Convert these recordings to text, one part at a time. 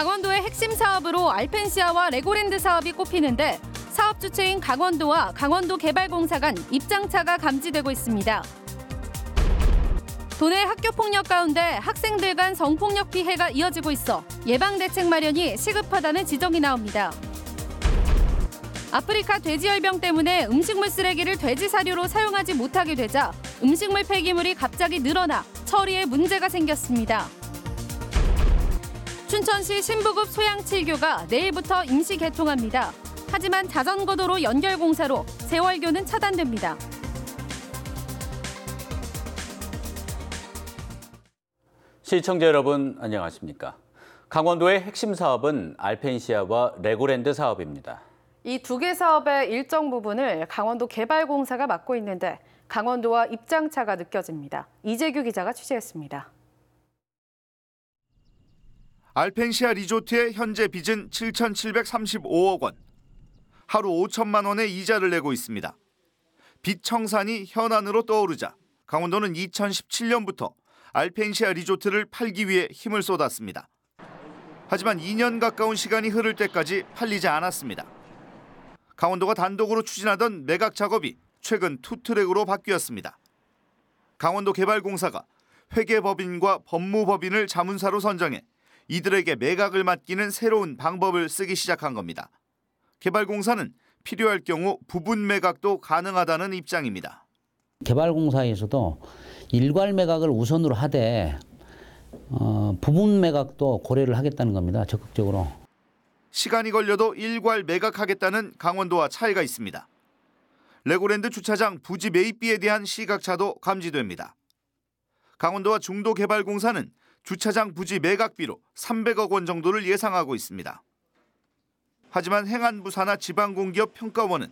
강원도의 핵심 사업으로 알펜시아와 레고랜드 사업이 꼽히는데 사업 주체인 강원도와 강원도개발공사 간 입장차가 감지되고 있습니다. 도내 학교폭력 가운데 학생들 간 성폭력 피해가 이어지고 있어 예방대책 마련이 시급하다는 지적이 나옵니다. 아프리카 돼지열병 때문에 음식물 쓰레기를 돼지 사료로 사용하지 못하게 되자 음식물 폐기물이 갑자기 늘어나 처리에 문제가 생겼습니다. 춘천시 신부급 소양7교가 내일부터 임시 개통합니다. 하지만 자전거도로 연결 공사로 세월교는 차단됩니다. 시청자 여러분 안녕하십니까? 강원도의 핵심 사업은 알펜시아와 레고랜드 사업입니다. 이 두 개 사업의 일정 부분을 강원도개발공사가 맡고 있는데 강원도와 입장차가 느껴집니다. 이재규 기자가 취재했습니다. 알펜시아 리조트의 현재 빚은 7,735억 원. 하루 5천만 원의 이자를 내고 있습니다. 빚 청산이 현안으로 떠오르자 강원도는 2017년부터 알펜시아 리조트를 팔기 위해 힘을 쏟았습니다. 하지만 2년 가까운 시간이 흐를 때까지 팔리지 않았습니다. 강원도가 단독으로 추진하던 매각 작업이 최근 투트랙으로 바뀌었습니다. 강원도개발공사가 회계법인과 법무법인을 자문사로 선정해 이들에게 매각을 맡기는 새로운 방법을 쓰기 시작한 겁니다. 개발공사는 필요할 경우 부분 매각도 가능하다는 입장입니다. 개발공사에서도 일괄 매각을 우선으로 하되 부분 매각도 고려를 하겠다는 겁니다. 적극적으로. 시간이 걸려도 일괄 매각하겠다는 강원도와 차이가 있습니다. 레고랜드 주차장 부지 매입비에 대한 시각차도 감지됩니다. 강원도와 중도개발공사는 주차장 부지 매각비로 300억 원 정도를 예상하고 있습니다. 하지만 행안부사나 지방공기업 평가원은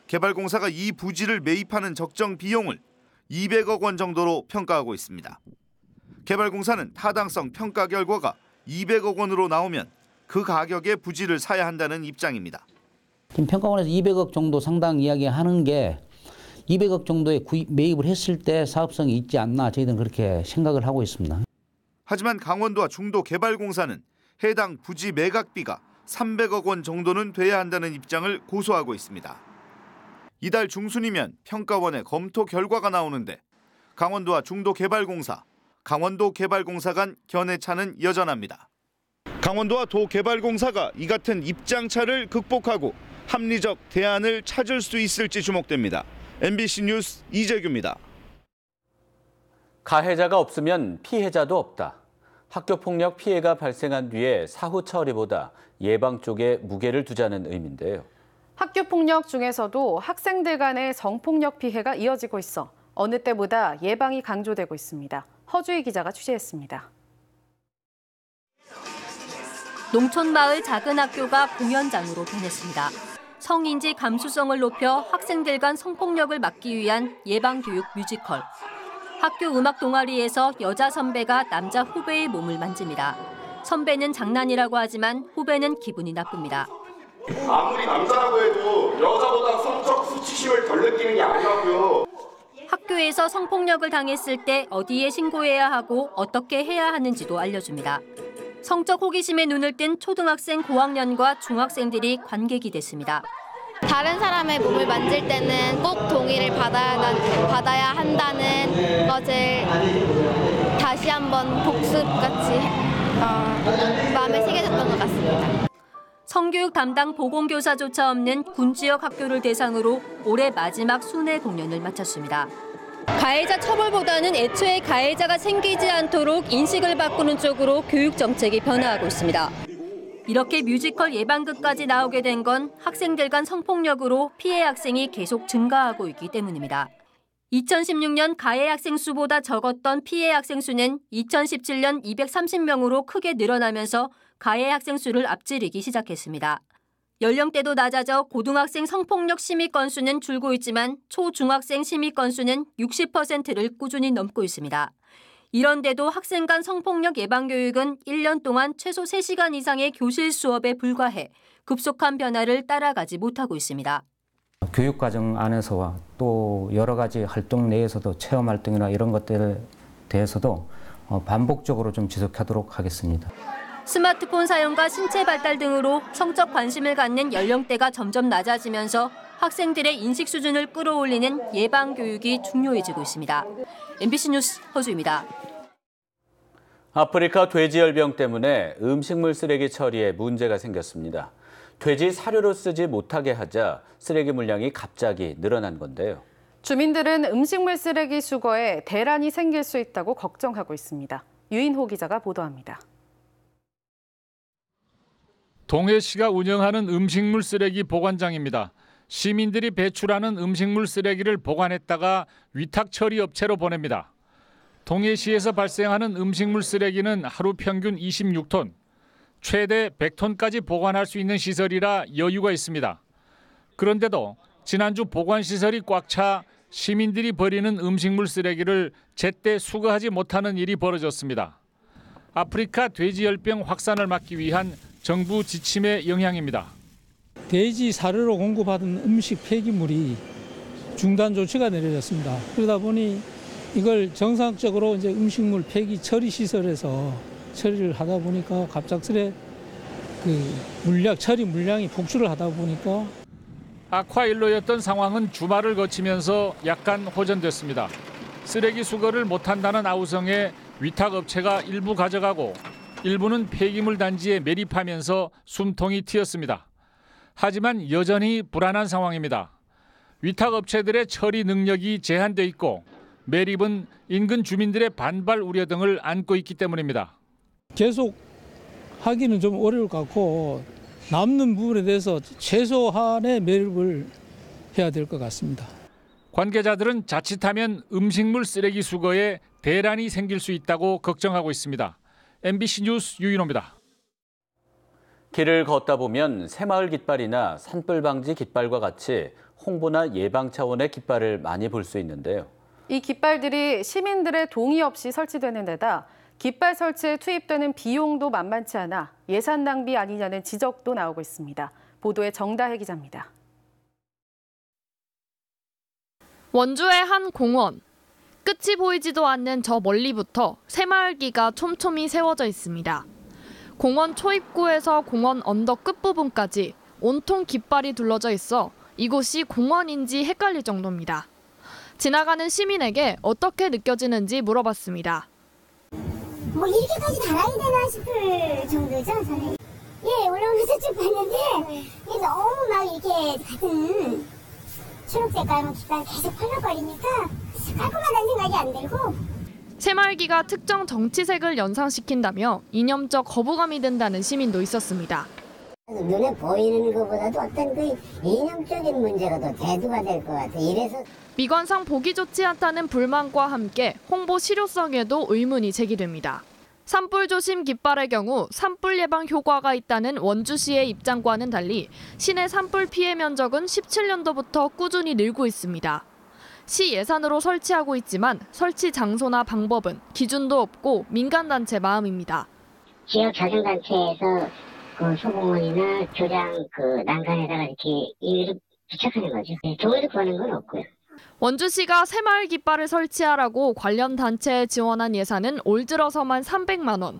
개발공사가 이 부지를 매입하는 적정 비용을 200억 원 정도로 평가하고 있습니다. 개발공사는 타당성 평가 결과가 200억 원으로 나오면 그 가격의 부지를 사야 한다는 입장입니다. 지금 평가원에서 200억 정도 상당 이야기하는 게 200억 정도에 매입을 했을 때 사업성이 있지 않나 저희들은 그렇게 생각을 하고 있습니다. 하지만 강원도와 중도개발공사는 해당 부지 매각비가 300억 원 정도는 돼야 한다는 입장을 고수하고 있습니다. 이달 중순이면 평가원의 검토 결과가 나오는데 강원도와 중도개발공사, 강원도개발공사 간 견해차는 여전합니다. 강원도와 도개발공사가 이 같은 입장차를 극복하고 합리적 대안을 찾을 수 있을지 주목됩니다. MBC 뉴스 이재규입니다. 가해자가 없으면 피해자도 없다. 학교폭력 피해가 발생한 뒤에 사후 처리보다 예방 쪽에 무게를 두자는 의미인데요. 학교폭력 중에서도 학생들 간의 성폭력 피해가 이어지고 있어 어느 때보다 예방이 강조되고 있습니다. 허주희 기자가 취재했습니다. 농촌마을 작은 학교가 공연장으로 변했습니다. 성인지 감수성을 높여 학생들 간 성폭력을 막기 위한 예방교육 뮤지컬. 학교 음악 동아리에서 여자 선배가 남자 후배의 몸을 만집니다. 선배는 장난이라고 하지만 후배는 기분이 나쁩니다. 아무리 남자라고 해도 여자보다 성적 수치심을 덜 느끼는 게 아니라고요. 학교에서 성폭력을 당했을 때 어디에 신고해야 하고 어떻게 해야 하는지도 알려줍니다. 성적 호기심에 눈을 뜬 초등학생 고학년과 중학생들이 관객이 됐습니다. 다른 사람의 몸을 만질 때는 꼭 동의를 받아야 한다는 것을 다시 한번 복습같이 마음에 새겨졌던 것 같습니다. 성교육 담당 보건교사조차 없는 군 지역 학교를 대상으로 올해 마지막 순회 공연을 마쳤습니다. 가해자 처벌보다는 애초에 가해자가 생기지 않도록 인식을 바꾸는 쪽으로 교육 정책이 변화하고 있습니다. 이렇게 뮤지컬 예방극까지 나오게 된 건 학생들 간 성폭력으로 피해 학생이 계속 증가하고 있기 때문입니다. 2016년 가해 학생 수보다 적었던 피해 학생 수는 2017년 230명으로 크게 늘어나면서 가해 학생 수를 앞지르기 시작했습니다. 연령대도 낮아져 고등학생 성폭력 심의 건수는 줄고 있지만 초중학생 심의 건수는 60%를 꾸준히 넘고 있습니다. 이런데도 학생 간 성폭력 예방 교육은 1년 동안 최소 3시간 이상의 교실 수업에 불과해 급속한 변화를 따라가지 못하고 있습니다. 교육과정 안에서와 또 여러 가지 활동 내에서도 체험 활동이나 이런 것들에 대해서도 반복적으로 좀 지속하도록 하겠습니다. 스마트폰 사용과 신체 발달 등으로 성적 관심을 갖는 연령대가 점점 낮아지면서 학생들의 인식 수준을 끌어올리는 예방 교육이 중요해지고 있습니다. MBC 뉴스 허주입니다. 아프리카 돼지열병 때문에 음식물 쓰레기 처리에 문제가 생겼습니다. 돼지 사료로 쓰지 못하게 하자 쓰레기 물량이 갑자기 늘어난 건데요. 주민들은 음식물 쓰레기 수거에 대란이 생길 수 있다고 걱정하고 있습니다. 유인호 기자가 보도합니다. 동해시가 운영하는 음식물 쓰레기 보관장입니다. 시민들이 배출하는 음식물 쓰레기를 보관했다가 위탁 처리 업체로 보냅니다. 동해시에서 발생하는 음식물 쓰레기는 하루 평균 26톤, 최대 100톤까지 보관할 수 있는 시설이라 여유가 있습니다. 그런데도 지난주 보관시설이 꽉 차 시민들이 버리는 음식물 쓰레기를 제때 수거하지 못하는 일이 벌어졌습니다. 아프리카 돼지열병 확산을 막기 위한 정부 지침의 영향입니다. 돼지 사료로 공급하던 음식 폐기물이 중단 조치가 내려졌습니다. 그러다 보니 이걸 정상적으로 이제 음식물 폐기 처리 시설에서 처리를 하다 보니까 갑작스레 처리 물량이 폭주를 하다 보니까 악화일로였던 상황은 주말을 거치면서 약간 호전됐습니다. 쓰레기 수거를 못한다는 아우성에 위탁업체가 일부 가져가고 일부는 폐기물 단지에 매립하면서 숨통이 트였습니다. 하지만 여전히 불안한 상황입니다. 위탁업체들의 처리 능력이 제한돼 있고 매립은 인근 주민들의 반발 우려 등을 안고 있기 때문입니다. 계속 하기는 좀 어려울 것 같고 남는 부분에 대해서 최소한의 매립을 해야 될 것 같습니다. 관계자들은 자칫하면 음식물 쓰레기 수거에 대란이 생길 수 있다고 걱정하고 있습니다. MBC 뉴스 유인호입니다. 길을 걷다 보면 새마을 깃발이나 산불 방지 깃발과 같이 홍보나 예방 차원의 깃발을 많이 볼 수 있는데요. 이 깃발들이 시민들의 동의 없이 설치되는 데다 깃발 설치에 투입되는 비용도 만만치 않아 예산 낭비 아니냐는 지적도 나오고 있습니다. 보도에 정다혜 기자입니다. 원주의 한 공원. 끝이 보이지도 않는 저 멀리부터 새마을기가 촘촘히 세워져 있습니다. 공원 초입구에서 공원 언덕 끝부분까지 온통 깃발이 둘러져 있어 이곳이 공원인지 헷갈릴 정도입니다. 지나가는 시민에게 어떻게 느껴지는지 물어봤습니다. 뭐 이렇게까지 달아야 되나 싶을 정도죠, 저는. 예, 올라오면서 쭉 봤는데 너무 막 이렇게 같은 초록색 깔은 깃발 계속 펄럭거리니까 깔끔하다는 생각이 안 들고. 새마을기가 특정 정치색을 연상시킨다며 이념적 거부감이 든다는 시민도 있었습니다. 눈에 보이는 것보다도 어떤 그 이념적인 문제가 더 대두가 될 것 같아. 이래서 미관상 보기 좋지 않다는 불만과 함께 홍보 실효성에도 의문이 제기됩니다. 산불 조심 깃발의 경우 산불 예방 효과가 있다는 원주시의 입장과는 달리 시내 산불 피해 면적은 17년도부터 꾸준히 늘고 있습니다. 시 예산으로 설치하고 있지만 설치 장소나 방법은 기준도 없고 민간단체 마음입니다. 지역 자생단체에서 그 소공원이나 교장 난간에다가 이렇게 부착하는 거죠. 돈을 버는 건 없고요. 원주시가 새마을 깃발을 설치하라고 관련 단체에 지원한 예산은 올 들어서만 300만 원.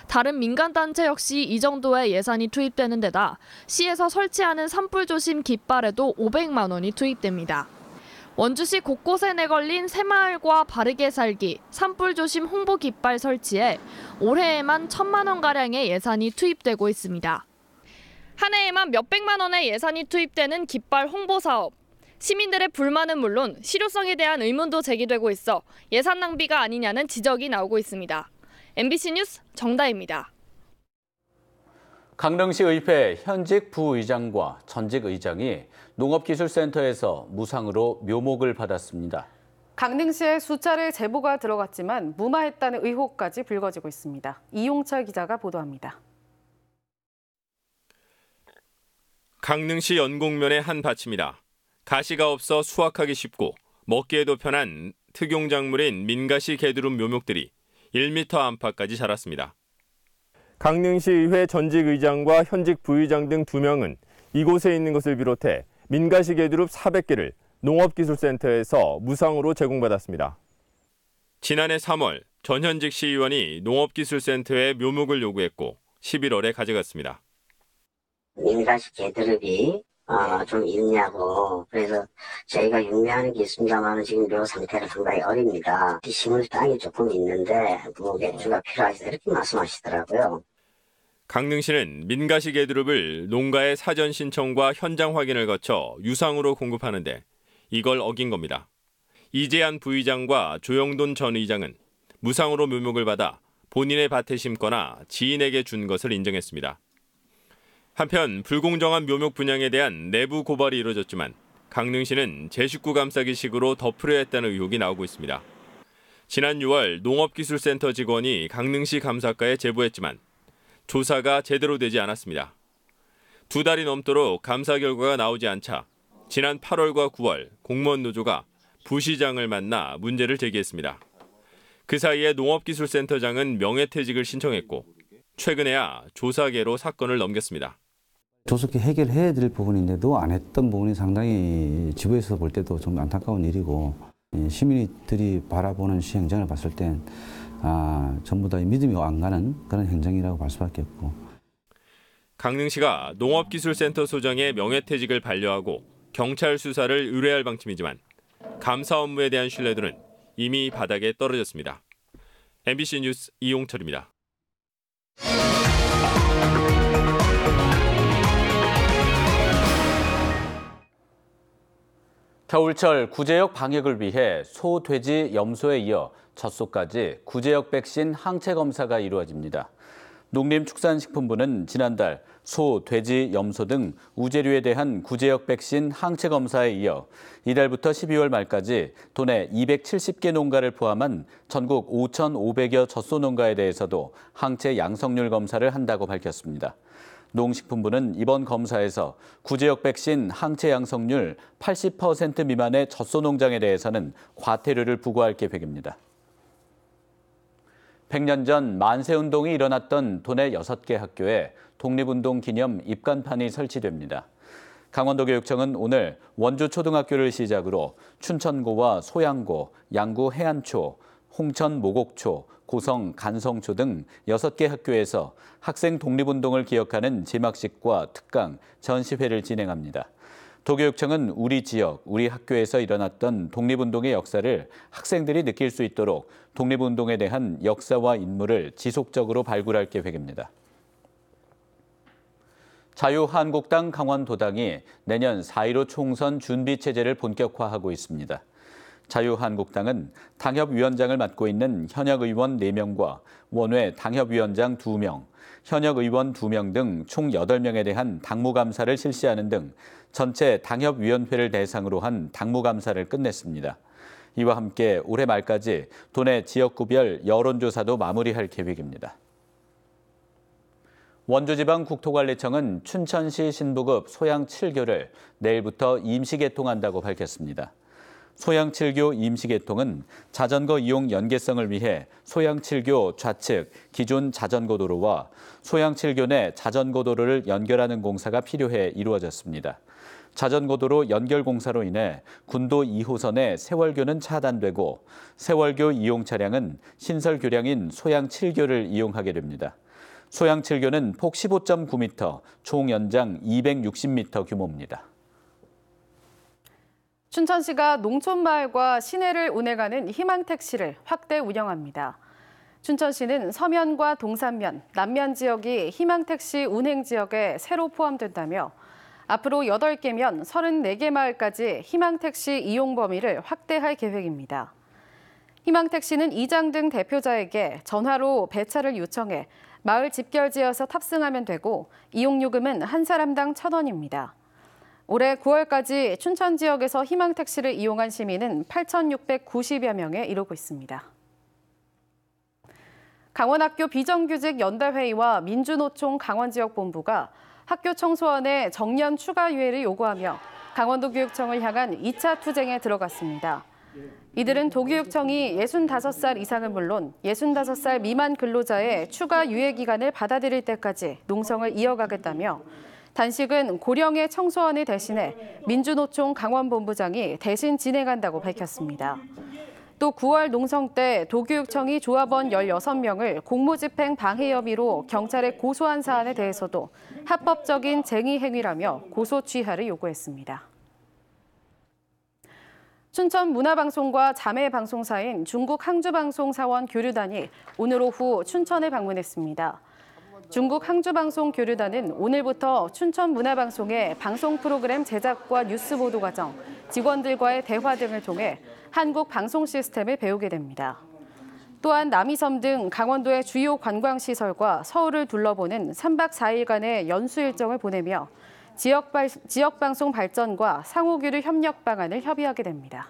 다른 민간단체 역시 이 정도의 예산이 투입되는 데다 시에서 설치하는 산불 조심 깃발에도 500만 원이 투입됩니다. 원주시 곳곳에 내걸린 새마을과 바르게 살기, 산불 조심 홍보 깃발 설치에 올해에만 1,000만 원가량의 예산이 투입되고 있습니다. 한 해에만 몇백만 원의 예산이 투입되는 깃발 홍보 사업. 시민들의 불만은 물론 실효성에 대한 의문도 제기되고 있어 예산 낭비가 아니냐는 지적이 나오고 있습니다. MBC 뉴스 정다혜입니다. 강릉시 의회 현직 부의장과 전직 의장이 농업기술센터에서 무상으로 묘목을 받았습니다. 강릉시에 수차례 제보가 들어갔지만 무마했다는 의혹까지 불거지고 있습니다. 이용철 기자가 보도합니다. 강릉시 연곡면의 한 밭입니다. 가시가 없어 수확하기 쉽고 먹기에도 편한 특용작물인 민가시 개두릅 묘목들이 1m 안팎까지 자랐습니다. 강릉시의회 전직 의장과 현직 부의장 등 2명은 이곳에 있는 것을 비롯해 민가시 개두릅 400개를 농업기술센터에서 무상으로 제공받았습니다. 지난해 3월 전현직 시의원이 농업기술센터에 묘목을 요구했고 11월에 가져갔습니다. 민가시 개드롭이 좀 있냐고. 그래서 저희가 육매하는 게 있습니다만 지금 묘 상태가 상당히 어립니다. 심을 땅이 조금 있는데 매주가 필요하시다 이렇게 말씀하시더라고요. 강릉시는 민가시 개드롭을 농가의 사전 신청과 현장 확인을 거쳐 유상으로 공급하는데 이걸 어긴 겁니다. 이재한 부의장과 조영돈 전 의장은 무상으로 묘목을 받아 본인의 밭에 심거나 지인에게 준 것을 인정했습니다. 한편 불공정한 묘목 분양에 대한 내부 고발이 이루어졌지만 강릉시는 제 식구 감싸기식으로 덮으려 했다는 의혹이 나오고 있습니다. 지난 6월 농업기술센터 직원이 강릉시 감사과에 제보했지만 조사가 제대로 되지 않았습니다. 2달이 넘도록 감사 결과가 나오지 않자 지난 8월과 9월 공무원 노조가 부시장을 만나 문제를 제기했습니다. 그 사이에 농업기술센터장은 명예퇴직을 신청했고 최근에야 조사계로 사건을 넘겼습니다. 조속히 해결해야 될 부분인데도 안 했던 부분이 상당히 지부에서 볼 때도 좀 안타까운 일이고 시민들이 바라보는 시 행정을 봤을 땐 전부 다 믿음이 안 가는 그런 행정이라고 볼 수밖에 없고. 강릉시가 농업기술센터 소장의 명예퇴직을 반려하고 경찰 수사를 의뢰할 방침이지만 감사 업무에 대한 신뢰도는 이미 바닥에 떨어졌습니다. MBC 뉴스 이용철입니다. 겨울철 구제역 방역을 위해 소, 돼지, 염소에 이어 젖소까지 구제역 백신 항체 검사가 이루어집니다. 농림축산식품부는 지난달 소, 돼지, 염소 등 우제류에 대한 구제역 백신 항체 검사에 이어 이달부터 12월 말까지 도내 270개 농가를 포함한 전국 5,500여 젖소 농가에 대해서도 항체 양성률 검사를 한다고 밝혔습니다. 농식품부는 이번 검사에서 구제역 백신 항체 양성률 80% 미만의 젖소 농장에 대해서는 과태료를 부과할 계획입니다. 100년 전 만세운동이 일어났던 도내 6개 학교에 독립운동 기념 입간판이 설치됩니다. 강원도교육청은 오늘 원주초등학교를 시작으로 춘천고와 소양고, 양구 해안초, 홍천 모곡초, 고성 간성초 등 6개 학교에서 학생 독립운동을 기억하는 제막식과 특강, 전시회를 진행합니다. 도교육청은 우리 지역, 우리 학교에서 일어났던 독립운동의 역사를 학생들이 느낄 수 있도록 독립운동에 대한 역사와 인물을 지속적으로 발굴할 계획입니다. 자유한국당 강원도당이 내년 4.15 총선 준비체제를 본격화하고 있습니다. 자유한국당은 당협위원장을 맡고 있는 현역 의원 4명과 원외 당협위원장 2명, 현역 의원 2명 등 총 8명에 대한 당무감사를 실시하는 등 전체 당협위원회를 대상으로 한 당무감사를 끝냈습니다. 이와 함께 올해 말까지 도내 지역구별 여론조사도 마무리할 계획입니다. 원주지방국토관리청은 춘천시 신부급 소양 7교를 내일부터 임시 개통한다고 밝혔습니다. 소양 7교 임시 개통은 자전거 이용 연계성을 위해 소양 7교 좌측 기존 자전거 도로와 소양 7교 내 자전거 도로를 연결하는 공사가 필요해 이루어졌습니다. 자전거 도로 연결 공사로 인해 군도 2호선의 세월교는 차단되고 세월교 이용 차량은 신설 교량인 소양 7교를 이용하게 됩니다. 소양 7교는 폭 15.9m, 총 연장 260m 규모입니다. 춘천시가 농촌마을과 시내를 운행하는 희망택시를 확대 운영합니다. 춘천시는 서면과 동산면, 남면 지역이 희망택시 운행 지역에 새로 포함된다며 앞으로 8개면 34개 마을까지 희망택시 이용 범위를 확대할 계획입니다. 희망택시는 이장 등 대표자에게 전화로 배차를 요청해 마을 집결지어서 탑승하면 되고 이용요금은 한 사람당 1,000원입니다. 올해 9월까지 춘천 지역에서 희망택시를 이용한 시민은 8,690여 명에 이르고 있습니다. 강원학교 비정규직 연대회의와 민주노총 강원지역본부가 학교 청소년의 정년 추가 유예를 요구하며 강원도교육청을 향한 2차 투쟁에 들어갔습니다. 이들은 도교육청이 65살 이상은 물론 65살 미만 근로자의 추가 유예 기간을 받아들일 때까지 농성을 이어가겠다며 단식은 고령의 청소년을 대신해 민주노총 강원본부장이 대신 진행한다고 밝혔습니다. 또 9월 농성 때 도교육청이 조합원 16명을 공무집행 방해 혐의로 경찰에 고소한 사안에 대해서도 합법적인 쟁의 행위라며 고소 취하를 요구했습니다. 춘천 문화방송과 자매 방송사인 중국 항주방송 사원 교류단이 오늘 오후 춘천에 방문했습니다. 중국 항주방송 교류단은 오늘부터 춘천 문화방송의 방송 프로그램 제작과 뉴스 보도 과정, 직원들과의 대화 등을 통해 한국 방송 시스템을 배우게 됩니다. 또한 남이섬 등 강원도의 주요 관광시설과 서울을 둘러보는 3박 4일간의 연수 일정을 보내며 지역방송 발전과 상호교류 협력 방안을 협의하게 됩니다.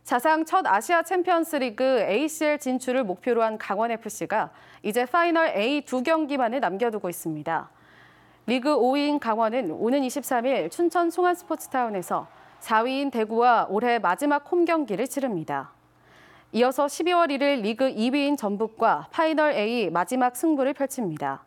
사상 첫 아시아 챔피언스리그 ACL 진출을 목표로 한 강원FC가 이제 파이널 A 2경기만을 남겨두고 있습니다. 리그 5위인 강원은 오는 23일 춘천 송환스포츠타운에서 4위인 대구와 올해 마지막 홈경기를 치릅니다. 이어서 12월 1일 리그 2위인 전북과 파이널 A 마지막 승부를 펼칩니다.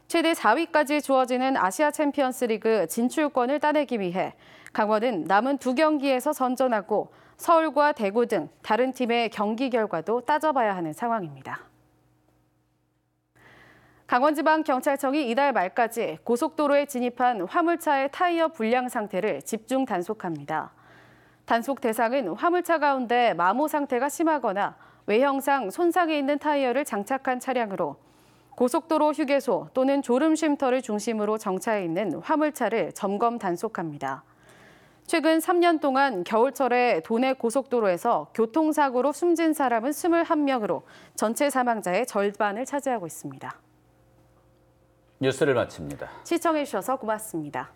최대 4위까지 주어지는 아시아 챔피언스리그 진출권을 따내기 위해 강원은 남은 2경기에서 선전하고 서울과 대구 등 다른 팀의 경기 결과도 따져봐야 하는 상황입니다. 강원지방경찰청이 이달 말까지 고속도로에 진입한 화물차의 타이어 불량 상태를 집중 단속합니다. 단속 대상은 화물차 가운데 마모 상태가 심하거나 외형상 손상이 있는 타이어를 장착한 차량으로 고속도로 휴게소 또는 졸음 쉼터를 중심으로 정차해 있는 화물차를 점검 단속합니다. 최근 3년 동안 겨울철에 도내 고속도로에서 교통사고로 숨진 사람은 21명으로 전체 사망자의 절반을 차지하고 있습니다. 뉴스를 마칩니다. 시청해주셔서 고맙습니다.